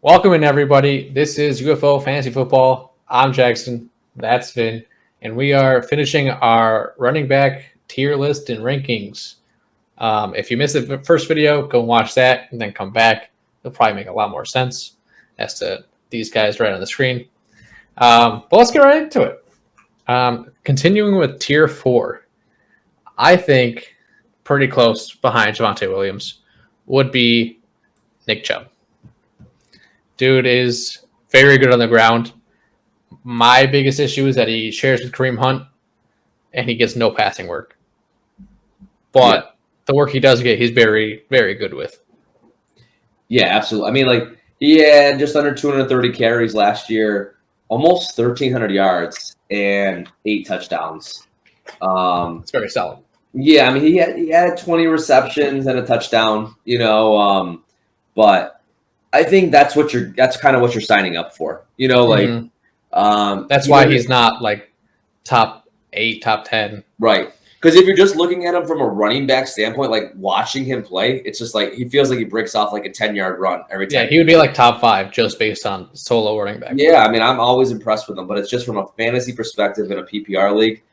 Welcome in, everybody. This is UFO Fantasy Football. I'm Jackson. That's Vin. And we are finishing our running back tier list and rankings. If you missed the first video, go and watch that and then come back. It'll probably make a lot more sense as to these guys right on the screen. But let's get right into it. Continuing with tier 4, I think pretty close behind Javonte Williams would be Nick Chubb. Dude is very good on the ground. My biggest issue is that he shares with Kareem Hunt, and he gets no passing work. But the work he does get, he's very, very good with. Yeah, absolutely. I mean, he had just under 230 carries last year, almost 1,300 yards, and 8 touchdowns. It's very solid. Yeah, I mean, he had 20 receptions and a touchdown, but I think that's kind of what you're signing up for, That's why he's not like top 8, top 10. Right. Because if you're just looking at him from a running back standpoint, like watching him play, it's just like he feels like he breaks off like a 10-yard run every time. Yeah, he would be like top 5 just based on solo running back. Yeah, I mean, I'm always impressed with him, but it's just from a fantasy perspective in a PPR league,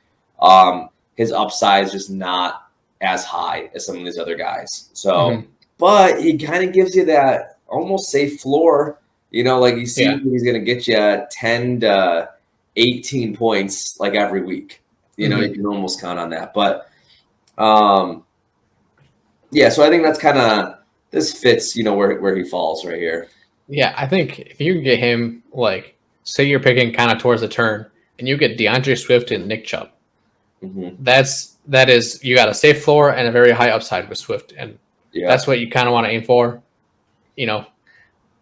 his upside is just not as high as some of these other guys. So, but he kind of gives you that almost safe floor, like you see he's going to get you 10 to 18 points like every week. You can almost count on that. But, so I think that's kind of – this fits, where he falls right here. Yeah, I think if you can get him, say you're picking kind of towards the turn, and you get DeAndre Swift and Nick Chubb, that is – you got a safe floor and a very high upside with Swift, and that's what you kind of want to aim for.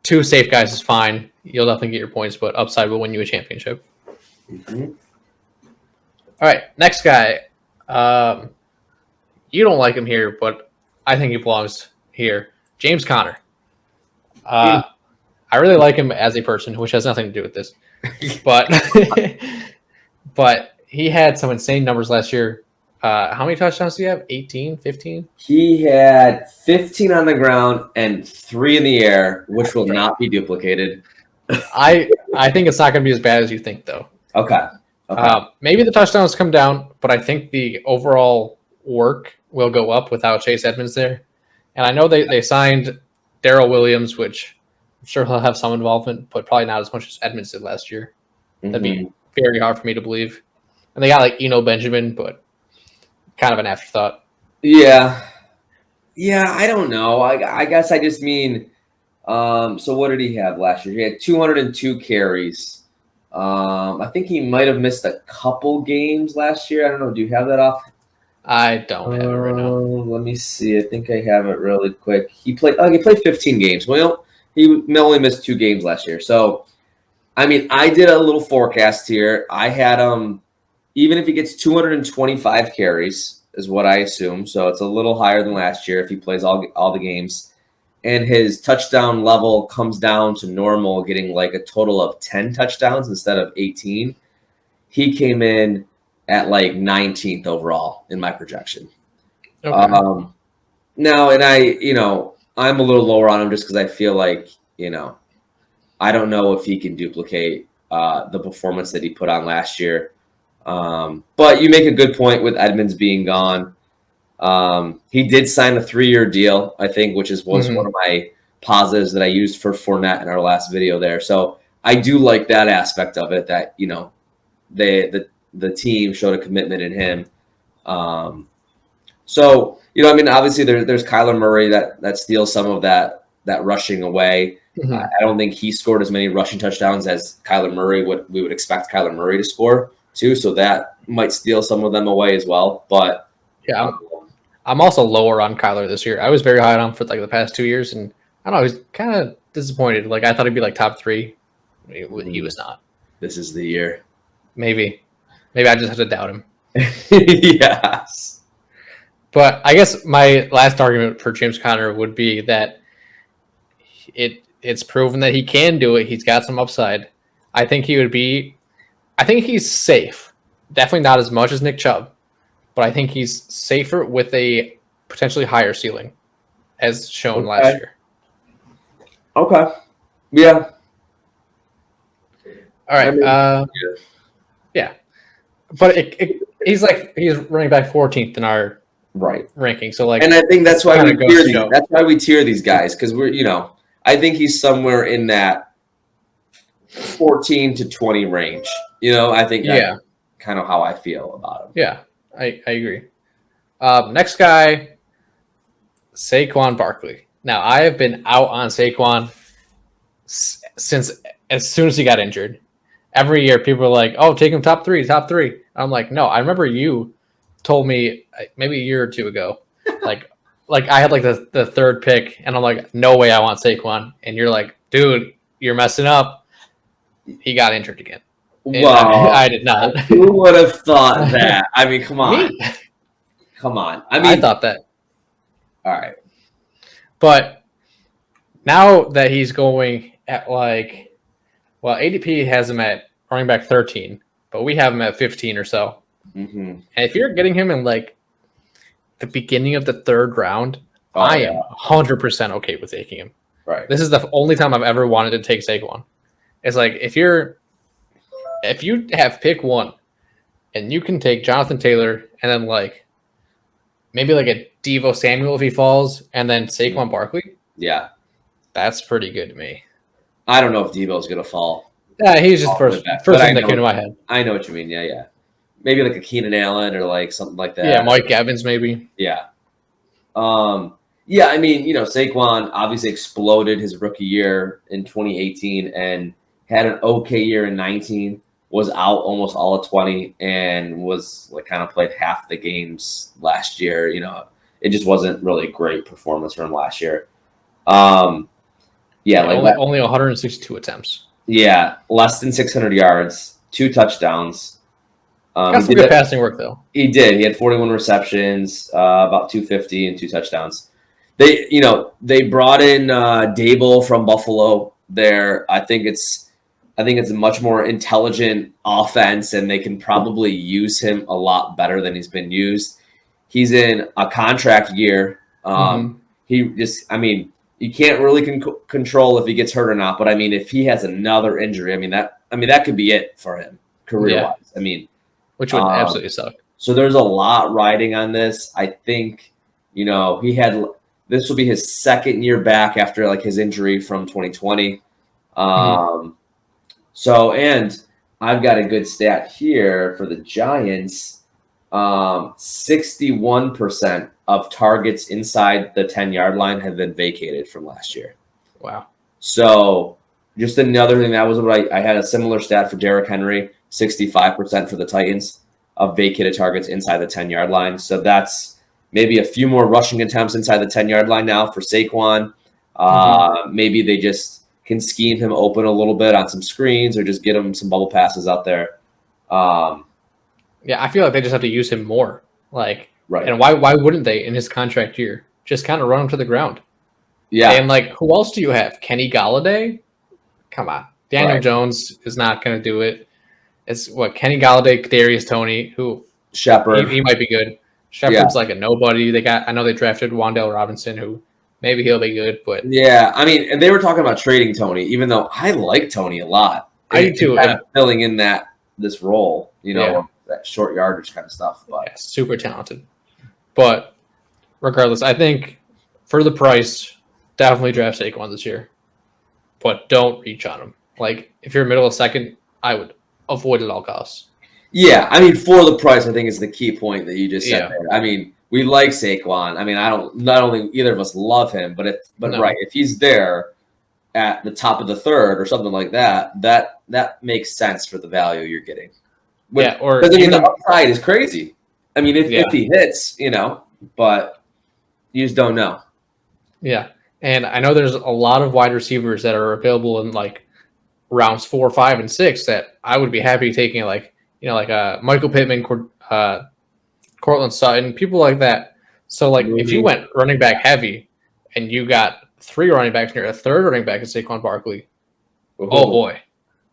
2 safe guys is fine. You'll definitely get your points, but upside will win you a championship. All right, next guy. You don't like him here, but I think he belongs here. James Conner. I really like him as a person, which has nothing to do with this. But but he had some insane numbers last year. How many touchdowns do you have? 18, 15? He had 15 on the ground and 3 in the air, which will not be duplicated. I think it's not going to be as bad as you think, though. Okay. Maybe the touchdowns come down, but I think the overall work will go up without Chase Edmonds there. And I know they signed Darrell Williams, which I'm sure he'll have some involvement, but probably not as much as Edmonds did last year. That'd be very hard for me to believe. And they got Eno Benjamin, but kind of an afterthought. Yeah, I don't know. I guess I just mean, so what did he have last year? He had 202 carries. I think he might have missed a couple games last year. I don't know. Do you have that off? I don't have it right now. Let me see. I think I have it really quick. He played 15 games. Well, he only missed 2 games last year. So, I mean, I did a little forecast here. I had even if he gets 225 carries is what I assume. So it's a little higher than last year if he plays all the games. And his touchdown level comes down to normal, getting like a total of 10 touchdowns instead of 18. He came in at 19th overall in my projection. Okay. Now, and I'm a little lower on him just because I feel like, I don't know if he can duplicate the performance that he put on last year. But you make a good point with Edmonds being gone. He did sign a 3-year deal, I think, which was one of my positives that I used for Fournette in our last video there. So I do like that aspect of it, that, the team showed a commitment in him. So, obviously there's Kyler Murray that steals some of that rushing away. I don't think he scored as many rushing touchdowns as Kyler Murray we would expect Kyler Murray to score too. So that might steal some of them away as well. But yeah, I'm also lower on Kyler this year. I was very high on him for the past 2 years, and I don't know, I was kind of disappointed. I thought he'd be top 3. He was not. This is the year. Maybe I just have to doubt him. Yes. But I guess my last argument for James Conner would be that it's proven that he can do it. He's got some upside. I think he's safe. Definitely not as much as Nick Chubb, but I think he's safer with a potentially higher ceiling, as shown last year. Okay. Yeah. All right. I mean, Yeah. But he's running back 14th in our right. ranking. So like, And I think that's this why kind we of goes tier to these. show. That's why we tier these guys because I think he's somewhere in that 14 to 20 range. I think that's Yeah. kind of how I feel about him. Yeah. I agree. Next guy, Saquon Barkley. Now I have been out on Saquon since as soon as he got injured. Every year, people are like, "Oh, take him top three, top three." I'm like, "No." I remember you told me maybe a year or two ago, like, I had like the third pick, and I'm like, "No way, I want Saquon." And you're like, "Dude, you're messing up." He got injured again, and Well, I did not. who would have thought that? I mean, come on. Me, Come on. I I mean, thought that, all right. but now that he's going at like, well, ADP has him at running back 13, but we have him at 15 or so. Mm-hmm. And if you're getting him in like the beginning of the third round, I am 100% okay with taking him. Right. This is the only time I've ever wanted to take Saquon. It's like if you have pick one and you can take Jonathan Taylor and then like maybe like a Devo Samuel if he falls and then Saquon Barkley, Yeah. that's pretty good to me. I don't know if Debo's going to fall. Yeah, he's just first thing that came to my head. I know what you mean. Yeah. Maybe like a Keenan Allen or like something like that. Yeah, Mike Evans maybe. Yeah. Yeah, I mean, Saquon obviously exploded his rookie year in 2018 and had an okay year in 19, was out almost all of 20 and was like kind of played half the games last year. It just wasn't really a great performance for him last year. Yeah, like only 162 attempts. Yeah, less than 600 yards, 2 touchdowns. Got some good passing work though. He did. He had 41 receptions, about 250 and 2 touchdowns. They brought in Dable from Buffalo there. I think it's a much more intelligent offense, and they can probably use him a lot better than he's been used. He's in a contract year. You can't really control if he gets hurt or not. But I mean, if he has another injury, that could be it for him career-wise. Yeah. Which would absolutely suck. So there's a lot riding on this. I think, this will be his second year back after like his injury from 2020. So, and I've got a good stat here for the Giants. 61% of targets inside the 10-yard line have been vacated from last year. Wow. So just another thing, that was what I had a similar stat for Derrick Henry, 65% for the Titans of vacated targets inside the 10-yard line. So that's maybe a few more rushing attempts inside the 10-yard line now for Saquon. Maybe they just can scheme him open a little bit on some screens or just get him some bubble passes out there. Yeah, I feel like they just have to use him more. Like, right. And why wouldn't they in his contract year? Just kind of run him to the ground. Yeah. And like, who else do you have? Kenny Galladay? Come on. Daniel Jones is not going to do it. It's Kenny Galladay, Kadarius Toney, who Shepard. He might be good. Shepard's like a nobody. I know they drafted Wan'Dale Robinson, who maybe he'll be good, but yeah, I mean, and they were talking about trading Toney, even though I like Toney a lot. I do too. Kind of filling in this role, that short yardage kind of stuff. But yeah, super talented. But regardless, I think for the price, definitely draft Saquon this year. But don't reach on him. Like, if you're middle of second, I would avoid at all costs. Yeah, I mean, for the price, I think is the key point that you just said there. I mean, we like Saquon. I mean, not only either of us love him, but if he's there at the top of the third or something like that, that makes sense for the value you're getting. Or the upside is crazy. I mean, if he hits, but you just don't know. Yeah, and I know there's a lot of wide receivers that are available in like rounds 4, 5, and 6 that I would be happy taking, like Michael Pittman, Cortland Sutton, people like that. So like if you went running back heavy and you got 3 running backs near a third running back in Saquon Barkley, oh boy,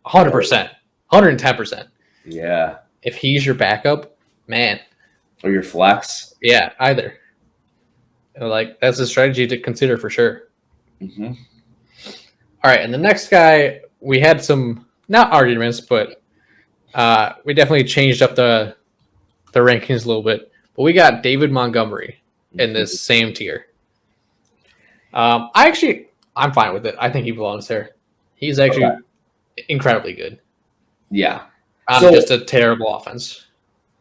100%, 110%. Yeah. If he's your backup, man. Or your flex. Yeah, either. Like, that's a strategy to consider for sure. All right, and the next guy, we had some not arguments, but we definitely changed up the rankings a little bit. But we got David Montgomery in this same tier. I'm fine with it. I think he belongs there. He's actually incredibly good. Yeah. Just a terrible offense.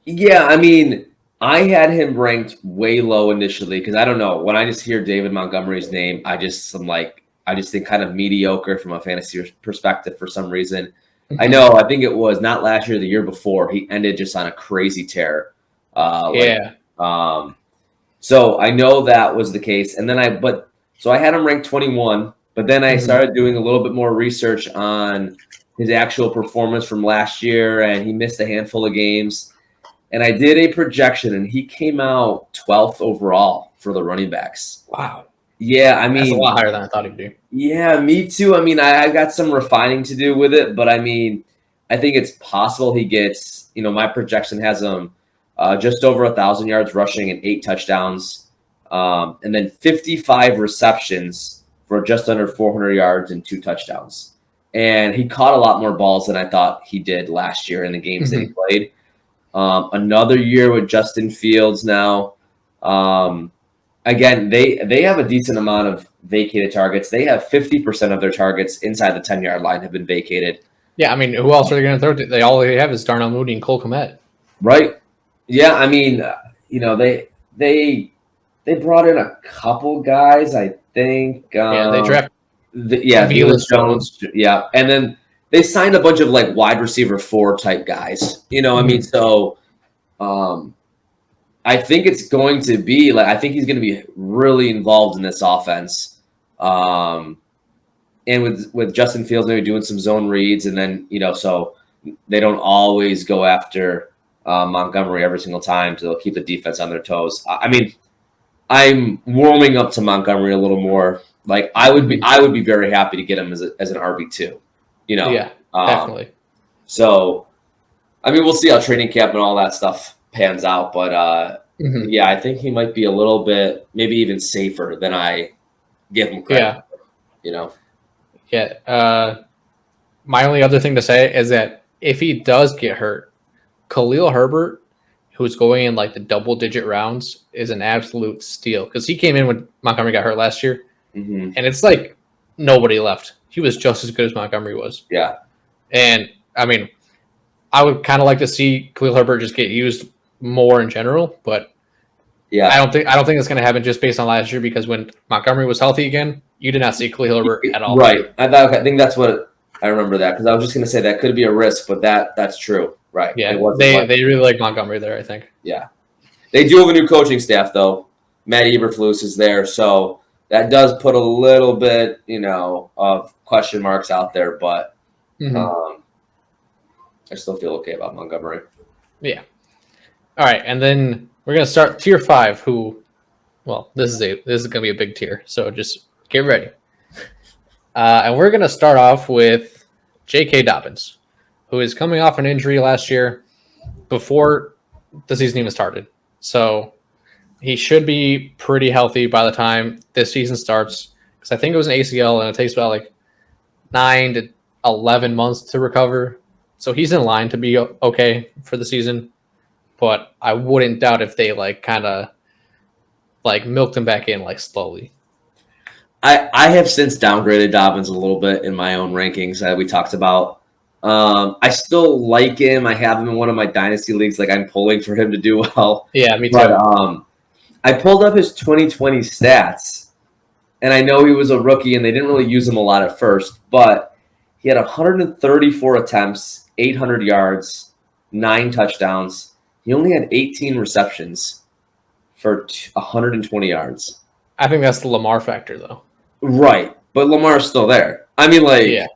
Yeah, I mean, I had him ranked way low initially because I don't know. When I just hear David Montgomery's name, I just think kind of mediocre from a fantasy perspective for some reason. I know. I think it was not last year, the year before. He ended just on a crazy tear. So I know that was the case, and then I had him ranked 21, but then I started doing a little bit more research on his actual performance from last year, and he missed a handful of games. And I did a projection, and he came out 12th overall for the running backs. Wow. Yeah, I mean, that's a lot higher than I thought he'd be. Yeah, me too. I mean, I got some refining to do with it, but I mean, I think it's possible he gets, my projection has him just over 1,000 yards rushing and 8 touchdowns, and then 55 receptions for just under 400 yards and 2 touchdowns. And he caught a lot more balls than I thought he did last year in the games that he played. Another year with Justin Fields now. Again, they have a decent amount of vacated targets. They have 50% of their targets inside the 10-yard line have been vacated. Yeah, I mean, who else are they going to throw to? All they have is Darnell Mooney and Cole Kmet. Right. Yeah, I mean, they brought in a couple guys, I think. They drafted Velus Jones. Yeah, and then they signed a bunch of like wide receiver 4 type guys. I mean, so I think it's going to be I think he's going to be really involved in this offense. And with Justin Fields maybe doing some zone reads, and then so they don't always go after Montgomery every single time, so they'll keep the defense on their toes. I mean, I'm warming up to Montgomery a little more. Like I would be very happy to get him as an RB2. Yeah, definitely. So, I mean, we'll see how training camp and all that stuff pans out, but yeah, I think he might be a little bit, maybe even safer than I give him credit. Yeah. My only other thing to say is that if he does get hurt, Khalil Herbert, who's going in like the double-digit rounds, is an absolute steal because he came in when Montgomery got hurt last year, and it's like nobody left. He was just as good as Montgomery was. Yeah, and I mean, I would kind of like to see Khalil Herbert just get used more in general, but yeah, I don't think it's going to happen just based on last year because when Montgomery was healthy again, you did not see Khalil Herbert at all. Right. I think that's what I remember that because I was just going to say that could be a risk, but that's true. Right. Yeah, they really like Montgomery there, I think. Yeah. They do have a new coaching staff, though. Matt Eberflus is there, so that does put a little bit, of question marks out there, but I still feel okay about Montgomery. Yeah. All right, and then we're going to start tier 5, this is going to be a big tier, so just get ready. And we're going to start off with J.K. Dobbins, who is coming off an injury last year before the season even started. So he should be pretty healthy by the time this season starts because I think it was an ACL and it takes about 9 to 11 months to recover. So he's in line to be okay for the season. But I wouldn't doubt if they kind of milked him back in slowly. I have since downgraded Dobbins a little bit in my own rankings that we talked about. I still like him. I have him in one of my dynasty leagues. I'm pulling for him to do well. Yeah, me too. But I pulled up his 2020 stats, and I know he was a rookie, and they didn't really use him a lot at first. But he had 134 attempts, 800 yards, 9 touchdowns. He only had 18 receptions for 120 yards. I think that's the Lamar factor, though. Right, but Lamar's still there. I mean, yeah.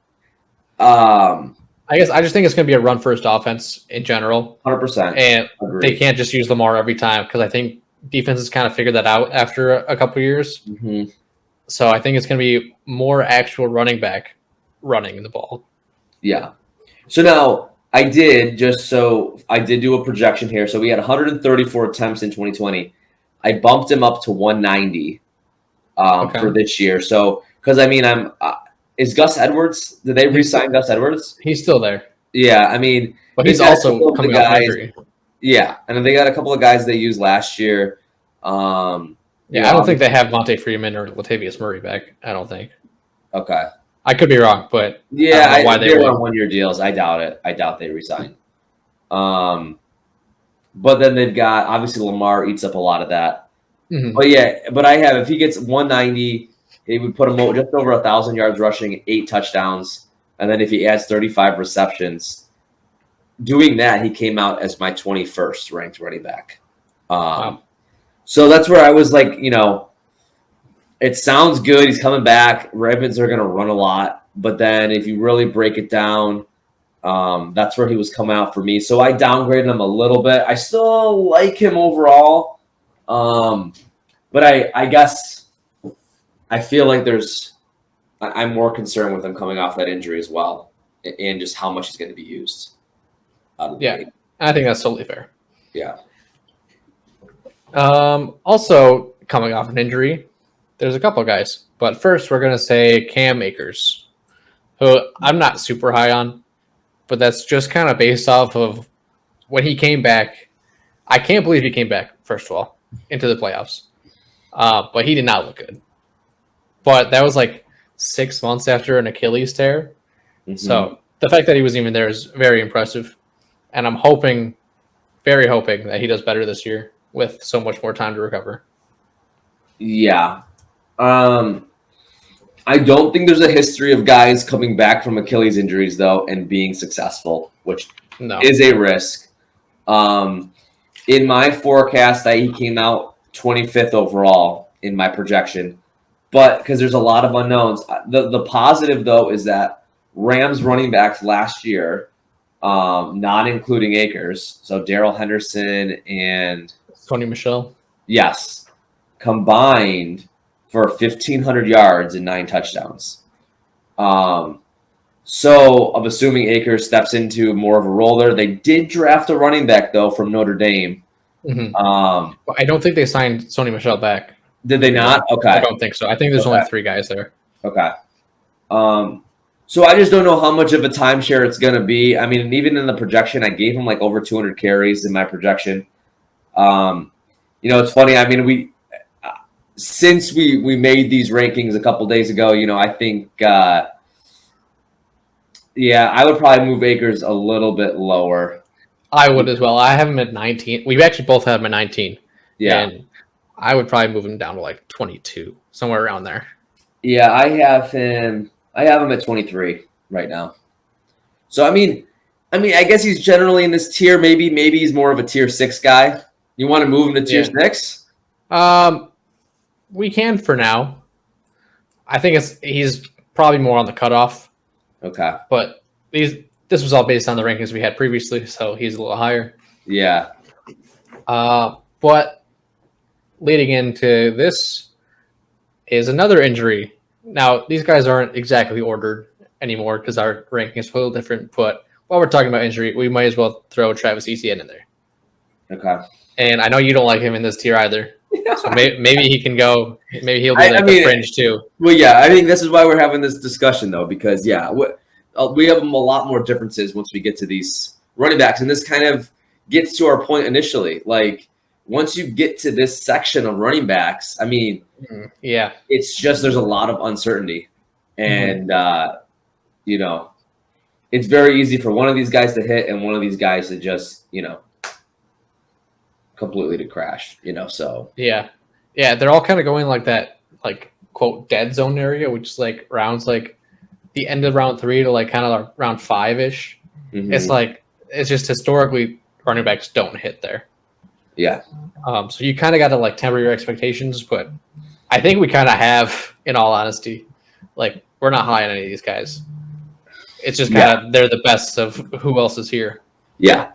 I just think it's going to be a run-first offense in general. 100%. And they can't just use Lamar every time because I think defenses kind of figured that out after a couple of years. Mm-hmm. So I think it's going to be more actual running back running the ball. Yeah. So now I did do a projection here. So we had 134 attempts in 2020. I bumped him up to 190 for this year. So because I mean Is Gus Edwards? Did they re-sign Gus Edwards? He's still there. Yeah, I mean, but he's also coming off injury. Yeah, and they got a couple of guys they used last year. I don't think they have Monte Freeman or Latavius Murray back. I don't think. Okay. I could be wrong, but yeah, I don't know why they were on 1-year deals. I doubt it. I doubt they resign. But then they've got obviously Lamar eats up a lot of that. Mm-hmm. But yeah, if he gets 190, he would put him just over 1,000 yards rushing, 8 touchdowns, and then if he adds 35 receptions, doing that, he came out as my 21st ranked running back. Wow. So that's where I was like, it sounds good. He's coming back. Ravens are going to run a lot. But then if you really break it down, that's where he was coming out for me. So I downgraded him a little bit. I still like him overall. But I guess I feel like I'm more concerned with him coming off that injury as well and just how much he's going to be used. Yeah, I think that's totally fair. Yeah. Also, coming off an injury, there's a couple of guys. But first, we're going to say Cam Akers, who I'm not super high on, but that's just kind of based off of when he came back. I can't believe he came back, first of all, into the playoffs. But he did not look good. But that was like 6 months after an Achilles tear. Mm-hmm. So the fact that he was even there is very impressive. And I'm very hoping that he does better this year with so much more time to recover. Yeah. I don't think there's a history of guys coming back from Achilles injuries, though, and being successful, which is a risk. In my forecast, he came out 25th overall in my projection. But because there's a lot of unknowns. The positive, though, is that Rams running backs last year, not including Akers, so Darrell Henderson and Sony Michel. Yes. Combined for 1,500 yards and 9 touchdowns. So I'm assuming Akers steps into more of a role there. They did draft a running back, though, from Notre Dame. Mm-hmm. I don't think they signed Sony Michel back. Did they not? Okay. I don't think so. I think there's only 3 guys there. Okay. So I just don't know how much of a timeshare it's going to be. I mean, even in the projection, I gave him like over 200 carries in my projection. It's funny. I mean, since we made these rankings a couple days ago, I think, I would probably move Akers a little bit lower. I would as well. I have him at 19. We actually both have him at 19. Yeah. And I would probably move him down to like 22, somewhere around there. Yeah, I have him at 23 right now. So I mean, I guess he's generally in this tier. Maybe he's more of a tier 6 guy. You want to move him to tier 6? We can for now. I think he's probably more on the cutoff. Okay. But this was all based on the rankings we had previously, so he's a little higher. Yeah. But leading into this is another injury. Now, these guys aren't exactly ordered anymore because our ranking is a little different. But while we're talking about injury, we might as well throw Travis Etienne in there. Okay. And I know you don't like him in this tier either. So maybe he can go. Maybe he'll be the fringe too. Well, yeah, I think this is why we're having this discussion, though, because, we have a lot more differences once we get to these running backs. And this kind of gets to our point initially. Like, once you get to this section of running backs, I mean, it's just there's a lot of uncertainty. And, it's very easy for one of these guys to hit and one of these guys to just, completely to crash, so. Yeah, they're all kind of going like that, like, quote, dead zone area, which is like rounds like the end of round 3 to like kind of round 5-ish. Mm-hmm. It's just historically running backs don't hit there. Yeah. So you kind of got to like temper your expectations, but I think we kind of have, in all honesty, like we're not high on any of these guys. It's just kind of they're the best of who else is here. Yeah.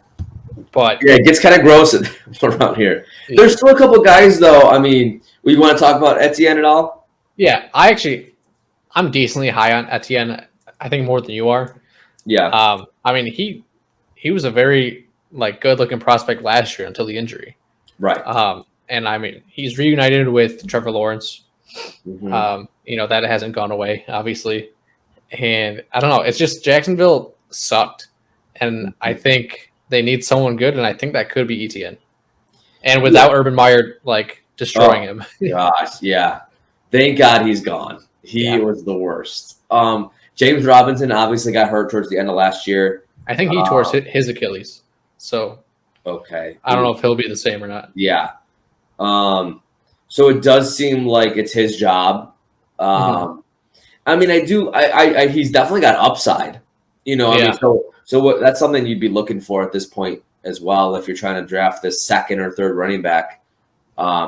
But it gets kind of gross around here. Yeah. There's still a couple guys though. I mean, we want to talk about Etienne at all? Yeah, I'm decently high on Etienne. I think more than you are. Yeah. I mean, he was a very like good looking prospect last year until the injury. Right. And I mean, he's reunited with Trevor Lawrence. Mm-hmm. That hasn't gone away, obviously. And I don't know. It's just Jacksonville sucked. And I think they need someone good, and I think that could be ETN. And without Urban Meyer, like, destroying him. Gosh, yeah. Thank God he's gone. He was the worst. James Robinson obviously got hurt towards the end of last year. I think he tore his Achilles. So okay. I don't know if he'll be the same or not. Yeah. So it does seem like it's his job. I mean, he's definitely got upside. I mean, so that's something you'd be looking for at this point as well if you're trying to draft this second or third running back.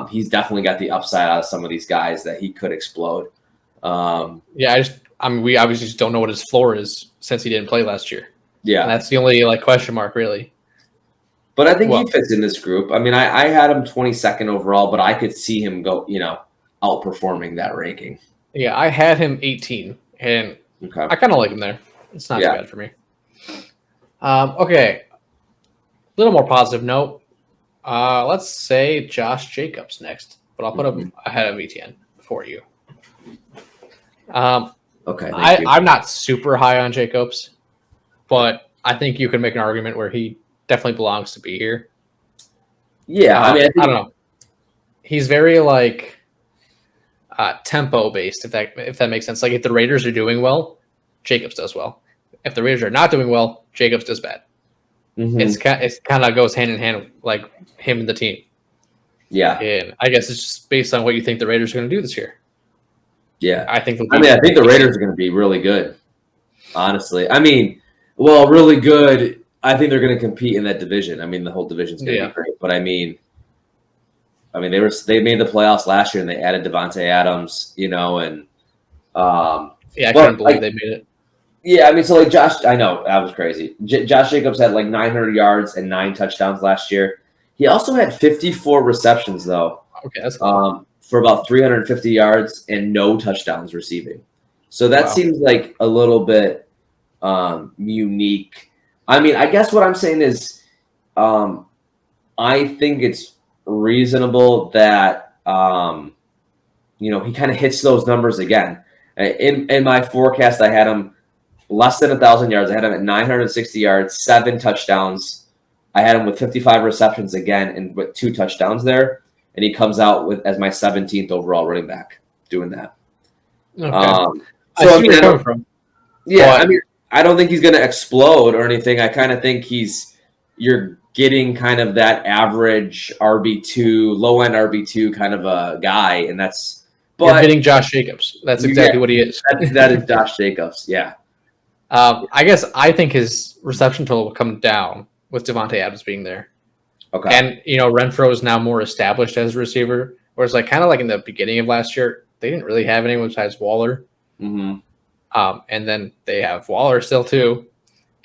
He's definitely got the upside out of some of these guys that he could explode. We obviously just don't know what his floor is since he didn't play last year. Yeah, and that's the only question mark really. But I think he fits in this group. I mean, I had him 22nd overall, but I could see him go, outperforming that ranking. Yeah, I had him 18, and I kind of like him there. It's not too bad for me. Okay, a little more positive note. Let's say Josh Jacobs next, but I'll put him ahead of ETN for you. Okay. I'm not super high on Jacobs, but I think you can make an argument where he definitely belongs to be here. Yeah, I mean, I don't know. He's very tempo based, if that makes sense. Like if the Raiders are doing well, Jacobs does well. If the Raiders are not doing well, Jacobs does bad. It's kind of goes hand in hand, like him and the team. Yeah, and I guess it's just based on what you think the Raiders are going to do this year. Yeah, I think. I think the Raiders are going to be really good. Honestly, really good. I think they're going to compete in that division. I mean, the whole division's going to be great. But I mean, they made the playoffs last year and they added Devontae Adams. I couldn't believe they made it. Yeah, I mean, so Josh, I know that was crazy. Josh Jacobs had 900 yards and 9 touchdowns last year. He also had 54 receptions though. Okay, that's cool. For about 350 yards and no touchdowns receiving. So that seems like a little bit unique. I mean, I guess what I'm saying is I think it's reasonable that, he kind of hits those numbers again. In my forecast, I had him less than 1,000 yards. I had him at 960 yards, 7 touchdowns. I had him with 55 receptions again and with 2 touchdowns there. And he comes out as my 17th overall running back doing that. Okay. I see where you're coming from. Yeah, I don't think he's going to explode or anything. I kind of think you're getting kind of that average RB2, low-end RB2 kind of a guy, and that's – You're getting Josh Jacobs. That's exactly what he is. That is Josh Jacobs, yeah. I guess I think his reception total will come down with Devontae Adams being there. Okay. And, Renfro is now more established as a receiver, whereas kind of in the beginning of last year, they didn't really have anyone besides Waller. Mm-hmm. And then they have Waller still too.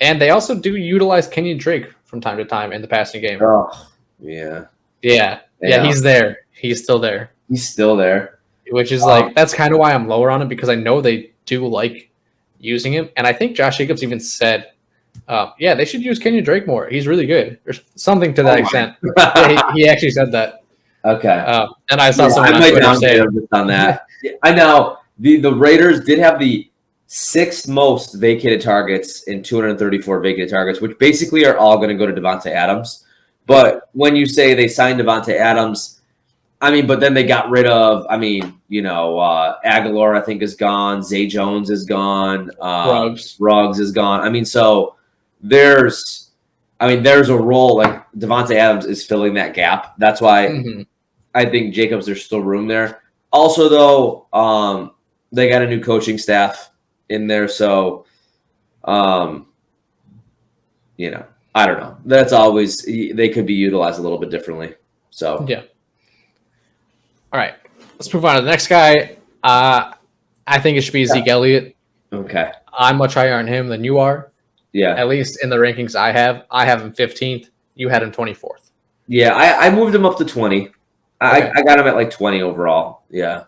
And they also do utilize Kenyon Drake from time to time in the passing game. Oh, yeah. Yeah, he's there. He's still there. He's still there. Which is that's kind of why I'm lower on him, because I know they do like using him. And I think Josh Jacobs even said, they should use Kenyon Drake more. He's really good. Or something to that extent. He actually said that. Okay. And I saw someone on Twitter say on that. I know the Raiders did have the 6th most vacated targets in 234 vacated targets, which basically are all going to go to Devontae Adams. But when you say they signed Devontae Adams, but then they got rid of, Aguilar, I think, is gone. Zay Jones is gone. Ruggs is gone. So there's a role like Devontae Adams is filling that gap. That's why I think Jacobs, there's still room there. Also, though, they got a new coaching staff in there. So, I don't know. That's always, they could be utilized a little bit differently. So, yeah. All right. Let's move on to the next guy. I think it should be Ezekiel Elliott. Okay. I'm much higher on him than you are. Yeah. At least in the rankings I have. I have him 15th. You had him 24th. Yeah, I moved him up to 20. Okay. I got him at 20 overall. Yeah.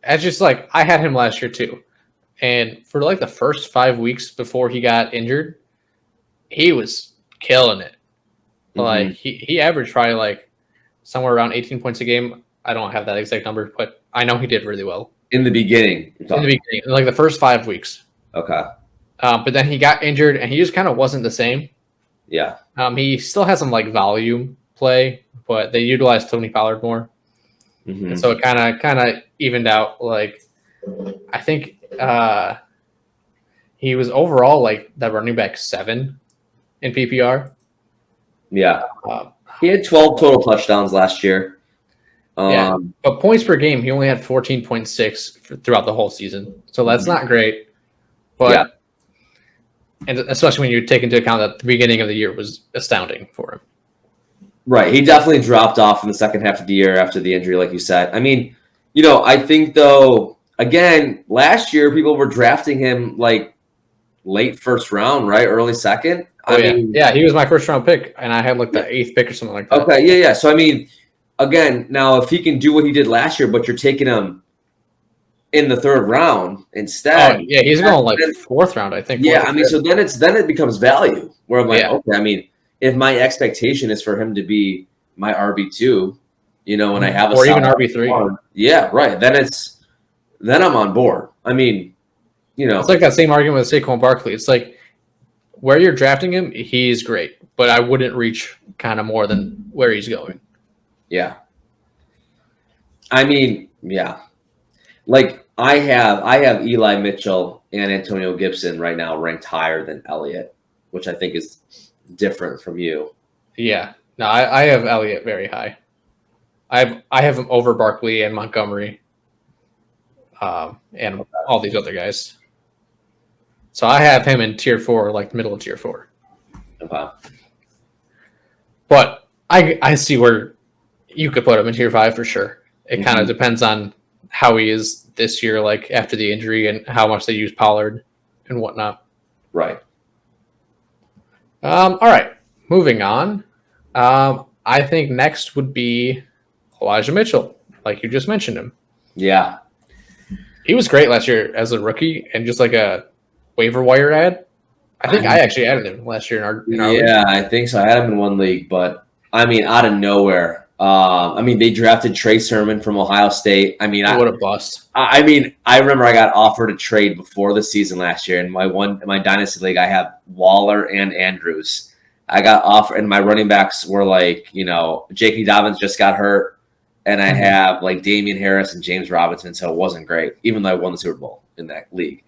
It's just I had him last year too. And for the first 5 weeks before he got injured, he was killing it. He averaged probably somewhere around 18 points a game. I don't have that exact number, but I know he did really well. In the beginning. The first 5 weeks. Okay. But then he got injured, and he just kind of wasn't the same. Yeah. He still has some like volume play, but they utilized Tony Pollard more, Mm-hmm. and so it kind of evened out. Like I think he was overall like the running back 7 in PPR. Yeah. He had 12 total touchdowns last year. Yeah, but points per game, he only had 14.6 throughout the whole season. So that's not great. But and especially when you take into account that the beginning of the year was astounding for him. Right. He definitely dropped off in the second half of the year after the injury, like you said. I mean, I think, though, again, last year people were drafting him like late first round, right? Early second. I mean, he was my first round pick, and I had like the 8th pick or something like that. Okay, yeah. So, I mean, again, now if he can do what he did last year, but you're taking him in the 3rd round instead. Oh, yeah, he's going like 4th round, I think. Yeah, I mean, so then it becomes value where I'm like, okay, I mean, if my expectation is for him to be my RB2, and I have or even RB3. Yeah, right. Then I'm on board. I mean, it's like that same argument with Saquon Barkley. It's like where you're drafting him, he's great, but I wouldn't reach kind of more than where he's going. Yeah. I mean, yeah. Like I have Eli Mitchell and Antonio Gibson right now ranked higher than Elliott, which I think is different from you. Yeah. No, I have Elliott very high. I have him over Barkley and Montgomery, and all these other guys. So I have him in tier 4, like middle of tier 4. Okay. But I see where you could put him in tier 5 for sure. It kind of depends on how he is this year, like after the injury, and how much they use Pollard and whatnot. Right. All right. Moving on. I think next would be Elijah Mitchell, like you just mentioned him. Yeah. He was great last year as a rookie and just like a waiver wire ad. I think I actually added him last year in our league. Yeah, I think so. I had him in one league, but I mean, out of nowhere. They drafted Trey Sermon from Ohio State. I mean, what a bust. I mean, I remember I got offered a trade before the season last year. In my dynasty league, I have Waller and Andrews. I got offered, and my running backs were like, J.K. Dobbins just got hurt, and I have like Damian Harris and James Robinson, so it wasn't great, even though I won the Super Bowl in that league.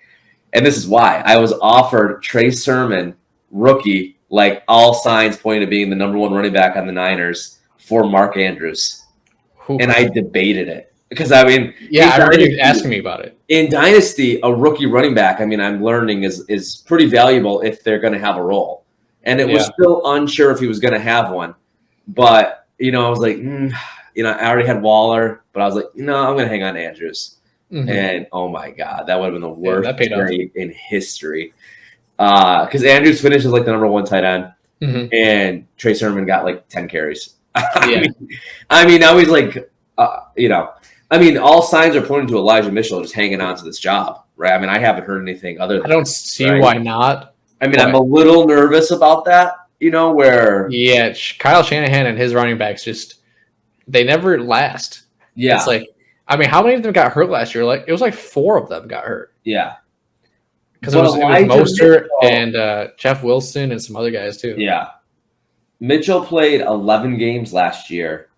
And this is why I was offered Trey Sermon, rookie, like all signs pointing to being the number 1 running back on the Niners, for Mark Andrews. And I debated it because I mean, I remember you asking me about it. In Dynasty, a rookie running back, I mean, I'm learning is pretty valuable if they're going to have a role. And it was still unsure if he was going to have one. But, I was like, I already had Waller, but I was like, I'm going to hang on to Andrews. Mm-hmm. And oh my God, that would have been the worst trade in history. Because Andrews finished as like the number 1 tight end, and Trey Sermon got like 10 carries. I mean, now he's like, all signs are pointing to Elijah Mitchell just hanging on to this job, right? I mean, I haven't heard anything other than I don't see why not. I mean, I'm a little nervous about that, where... Yeah, Kyle Shanahan and his running backs they never last. Yeah. It's like, I mean, how many of them got hurt last year? Like, it was like 4 of them got hurt. Yeah. Because it was Mostert and Jeff Wilson and some other guys, too. Yeah. Mitchell played 11 games last year,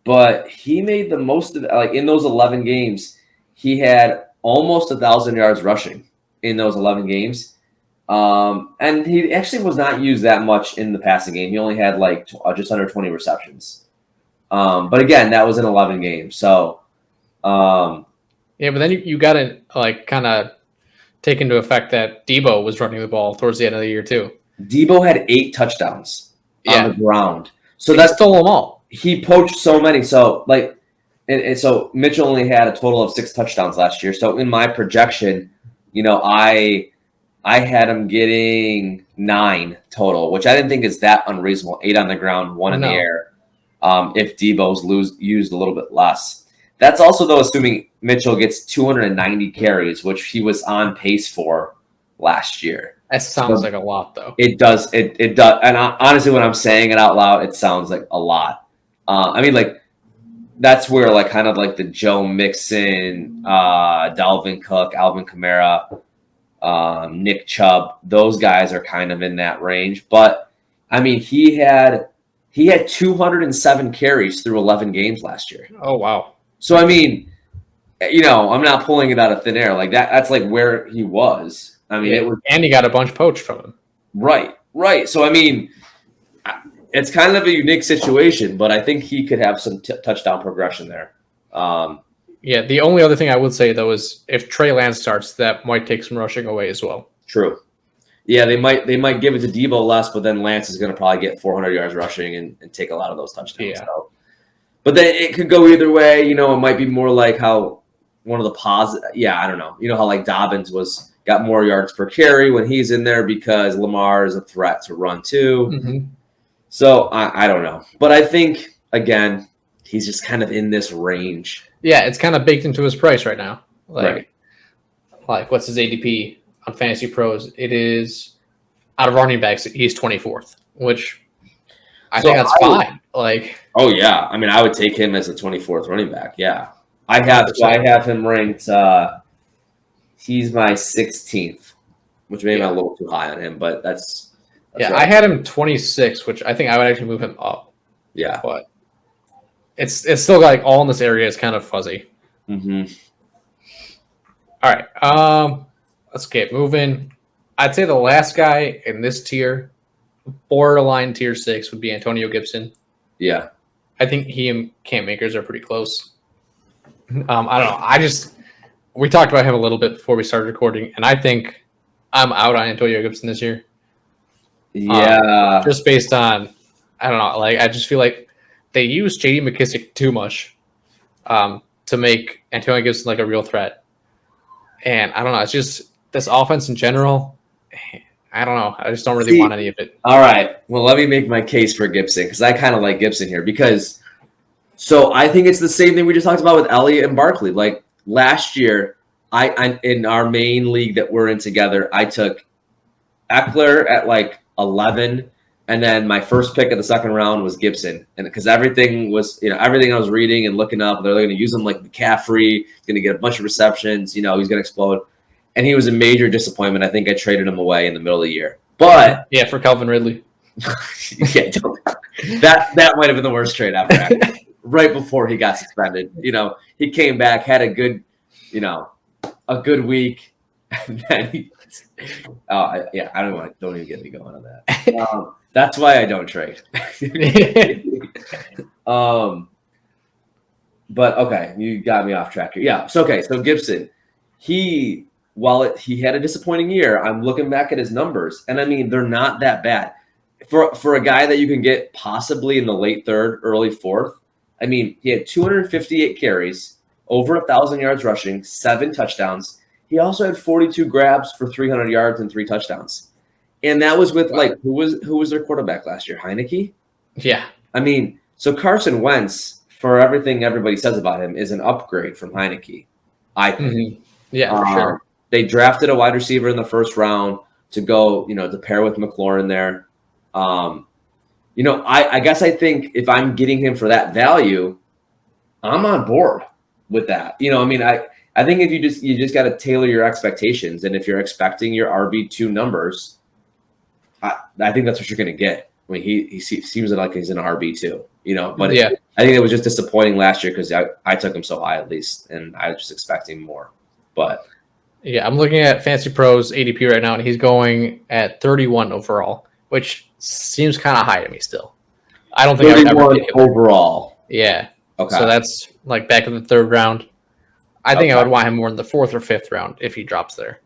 but he made the most of it. Like in those 11 games, he had almost 1,000 yards rushing in those 11 games. And he actually was not used that much in the passing game. He only had like just under 20 receptions. But again, that was in 11 games. So, but then you got to like kind of take into effect that Debo was running the ball towards the end of the year too. Debo had 8 touchdowns on the ground. So he stole them all. He poached so many. So like, and so Mitchell only had a total of 6 touchdowns last year. So in my projection, I had him getting 9 total, which I didn't think is that unreasonable. 8 on the ground, 1 in the air. If Debo's used a little bit less. That's also though assuming Mitchell gets 290 carries, which he was on pace for last year. That sounds like a lot, though. It does. It does. And honestly, when I'm saying it out loud, it sounds like a lot. I mean, like that's where like kind of like the Joe Mixon, Dalvin Cook, Alvin Kamara, Nick Chubb. Those guys are kind of in that range. But, I mean, he had 207 carries through 11 games last year. Oh, wow. So, I mean, I'm not pulling it out of thin air. Like that's like where he was. I mean, it was, and he got a bunch poached from him. Right. So, I mean, it's kind of a unique situation, but I think he could have some touchdown progression there. The only other thing I would say, though, is if Trey Lance starts, that might take some rushing away as well. True. Yeah, they might give it to Debo less, but then Lance is going to probably get 400 yards rushing and take a lot of those touchdowns. Yeah. So. But then it could go either way. It might be more like how one of the positive. Yeah, I don't know. How like Dobbins got more yards per carry when he's in there because Lamar is a threat to run too. Mm-hmm. So I don't know. But I think, again, he's just kind of in this range. Yeah, it's kind of baked into his price right now. Right. Like what's his ADP on Fantasy Pros? It is out of running backs, he's 24th, which I think that's fine. Oh yeah, I mean, I would take him as a 24th running back. Yeah, I have him ranked. He's my 16th, which may be a little too high on him, but that's right. I had him 26, which I think I would actually move him up. Yeah, but it's still like all in this area is kind of fuzzy. Mm-hmm. All right, let's get moving. I'd say the last guy in this tier, borderline tier 6, would be Antonio Gibson. Yeah, I think he and Cam Akers are pretty close. I don't know. We talked about him a little bit before we started recording, and I think I'm out on Antonio Gibson this year. Yeah. Just based on, I don't know, I just feel like they use J.D. McKissick too much to make Antonio Gibson like a real threat. And I don't know, it's just this offense in general, I don't know. I just don't really want any of it. All right. Well, let me make my case for Gibson because I kind of like Gibson here so I think it's the same thing we just talked about with Elliott and Barkley. Like last year, I in our main league that we're in together, I took Eckler at like 11, and then my first pick of the second round was Gibson, and because everything I was reading and looking up, they're going to use him like McCaffrey. He's going to get a bunch of receptions. He's going to explode, and he was a major disappointment. I think I traded him away in the middle of the year, but yeah, for Calvin Ridley. Yeah, that might have been the worst trade ever. Right before he got suspended, he came back, had a good week, and then I don't even get me going on that. That's why I don't trade. But okay, you got me off track here. Yeah. So Gibson, while he had a disappointing year, I'm looking back at his numbers, and I mean they're not that bad for a guy that you can get possibly in the late third, early fourth. I mean, he had 258 carries, over 1,000 yards rushing, 7 touchdowns. He also had 42 grabs for 300 yards and 3 touchdowns. And that was with who was their quarterback last year? Heineke? Yeah. I mean, so Carson Wentz, for everything everybody says about him, is an upgrade from Heineke, I think. Mm-hmm. Yeah, for sure. They drafted a wide receiver in the first round to go, to pair with McLaurin there. I guess I think if I'm getting him for that value, I'm on board with that. I think if you just got to tailor your expectations, and if you're expecting your RB2 numbers, I think that's what you're going to get. I mean, he seems like he's an RB2, but yeah. I think it was just disappointing last year because I took him so high at least, and I was just expecting more. But yeah, I'm looking at Fantasy Pros ADP right now, and he's going at 31 overall, which seems kind of high to me still. I don't think I would ever get him overall. Yeah. Okay. So that's like back in the third round. I think I would want him more in the 4th or 5th round if he drops there.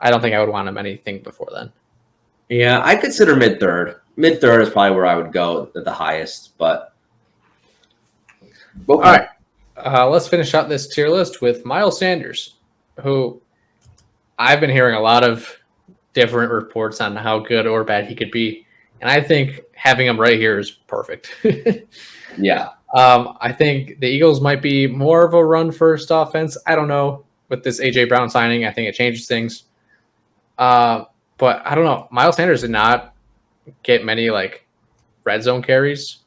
I don't think I would want him anything before then. Yeah, I consider mid-third. Mid-third is probably where I would go at the highest, but okay. All right. Let's finish out this tier list with Miles Sanders, who I've been hearing a lot of different reports on how good or bad he could be, and I think having him right here is perfect. Yeah. I think the Eagles might be more of a run-first offense. I don't know. With this A.J. Brown signing, I think it changes things. But I don't know. Miles Sanders did not get many red zone carries.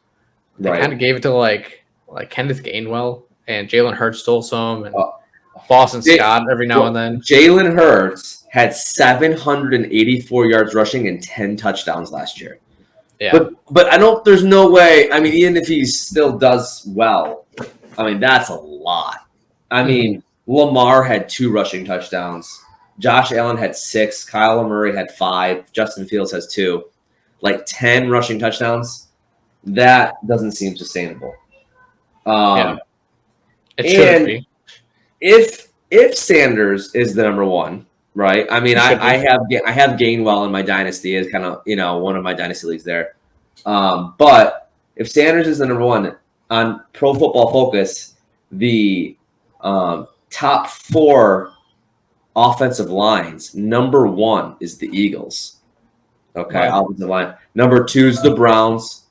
They kind of gave it to like Kenneth Gainwell, and Jalen Hurts stole some, and Boston Scott every now and then. Jalen Hurts had 784 yards rushing and 10 touchdowns last year. Yeah. But there's no way. I mean, even if he still does well, I mean, that's a lot. I mean, Lamar had 2 rushing touchdowns. Josh Allen had 6. Kyler Murray had 5. Justin Fields has 2. Like 10 rushing touchdowns. That doesn't seem sustainable. Yeah. It should be. If Sanders is the number 1, right? I mean, I have Gainwell in my dynasty as kind of, one of my dynasty leagues there. But if Sanders is the number 1 on Pro Football Focus, the top 4 offensive lines, number 1 is the Eagles. Okay, Right. offensive line. Number 2 is the Browns.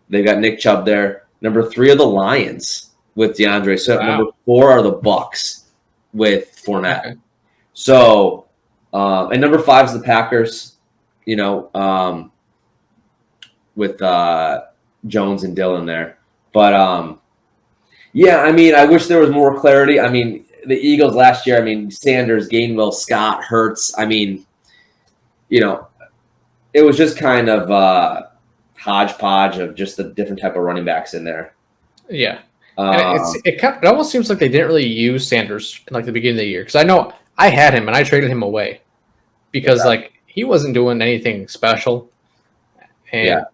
They got Nick Chubb there. Number 3 are the Lions with DeAndre. So number 4 are the Bucks with Fournette. Okay. So, and number 5 is the Packers. With Jones and Dillon there. But yeah, I mean, I wish there was more clarity. I mean, the Eagles last year, I mean, Sanders, Gainwell, Scott, Hurts. I mean, it was just kind of hodgepodge of just the different type of running backs in there. Yeah. And it almost seems like they didn't really use Sanders in like the beginning of the year, because I know I had him and I traded him away because like he wasn't doing anything special, and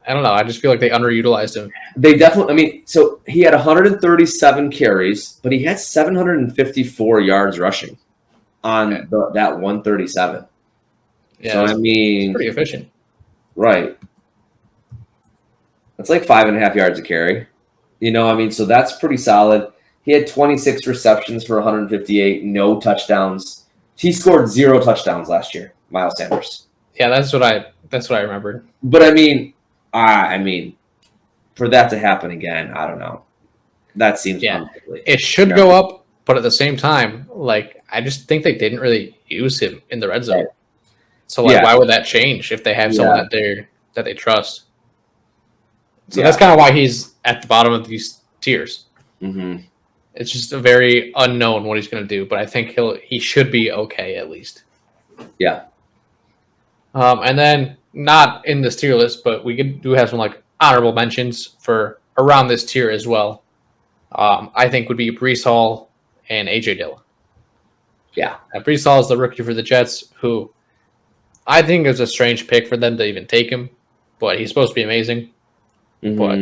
I don't know. I just feel like they underutilized him. They definitely. I mean, so he had 137 carries, but he had 754 yards rushing on that 137. Yeah, so I mean, pretty efficient, right? That's like 5.5 yards a carry. I mean, so that's pretty solid. He had 26 receptions for 158, no touchdowns. He scored 0 touchdowns last year, Miles Sanders. Yeah, that's what I remembered. But I mean, for that to happen again, I don't know. That seems unlikely. It should go up, but at the same time, like I just think they didn't really use him in the red zone. Right. So why would that change if they have someone that they trust? So that's kind of why he's at the bottom of these tiers. Mm-hmm. It's just a very unknown what he's going to do, but I think he should be okay at least. Yeah. And then not in this tier list, but we do have some like honorable mentions for around this tier as well. I think would be Breece Hall and AJ Dillon. Yeah. Breece Hall is the rookie for the Jets, who I think is a strange pick for them to even take him, but he's supposed to be amazing. Mm-hmm. But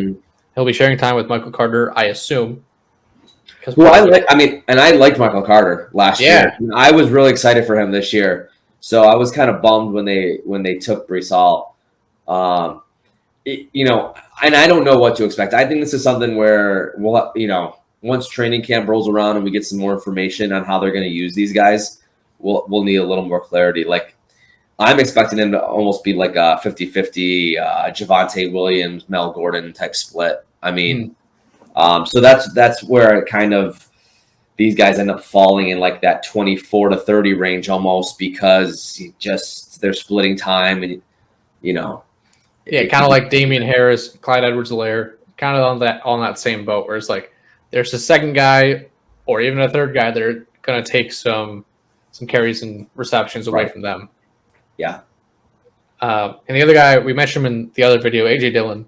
he'll be sharing time with Michael Carter, I assume. I liked Michael Carter last year. I was really excited for him this year. So I was kind of bummed when they took Breece Hall. And I don't know what to expect. I think this is something where once training camp rolls around and we get some more information on how they're going to use these guys, we'll need a little more clarity. Like I'm expecting him to almost be like a 50-50 Javonte Williams, Mel Gordon type split. I mean, so that's where it kind of these guys end up falling in like that 24 to 30 range almost, because they're splitting time and kind of like Damian Harris, Clyde Edwards-Helaire, kind of on that same boat where it's like there's a second guy or even a third guy that are going to take some carries and receptions away from them. Yeah. And the other guy, we mentioned him in the other video, AJ Dillon.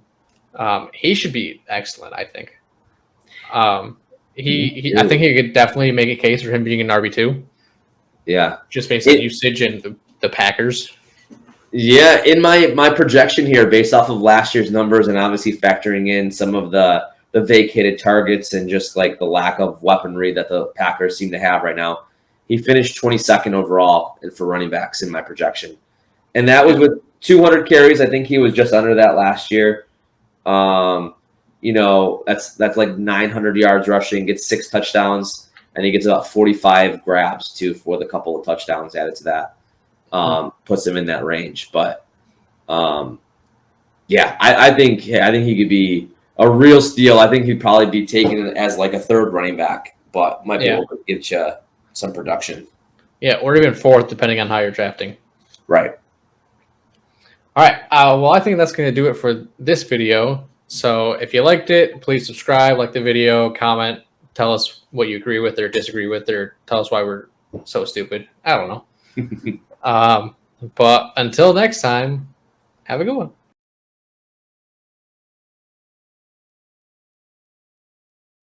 He should be excellent, I think. I think he could definitely make a case for him being an RB2. Yeah. Just based on usage and the Packers. Yeah, in my projection here, based off of last year's numbers and obviously factoring in some of the vacated targets and just like the lack of weaponry that the Packers seem to have right now, he finished 22nd overall for running backs in my projection. And that was with 200 carries. I think he was just under that last year. That's like 900 yards rushing, gets 6 touchdowns, and he gets about 45 grabs too with a couple of touchdowns added to that. Puts him in that range. But I think he could be a real steal. I think he'd probably be taken as like a third running back, but might be able to get you some production. Yeah, or even fourth, depending on how you're drafting. Right. All right. Well, I think that's going to do it for this video. So if you liked it, please subscribe, like the video, comment, tell us what you agree with or disagree with, or tell us why we're so stupid. I don't know. But until next time, have a good one.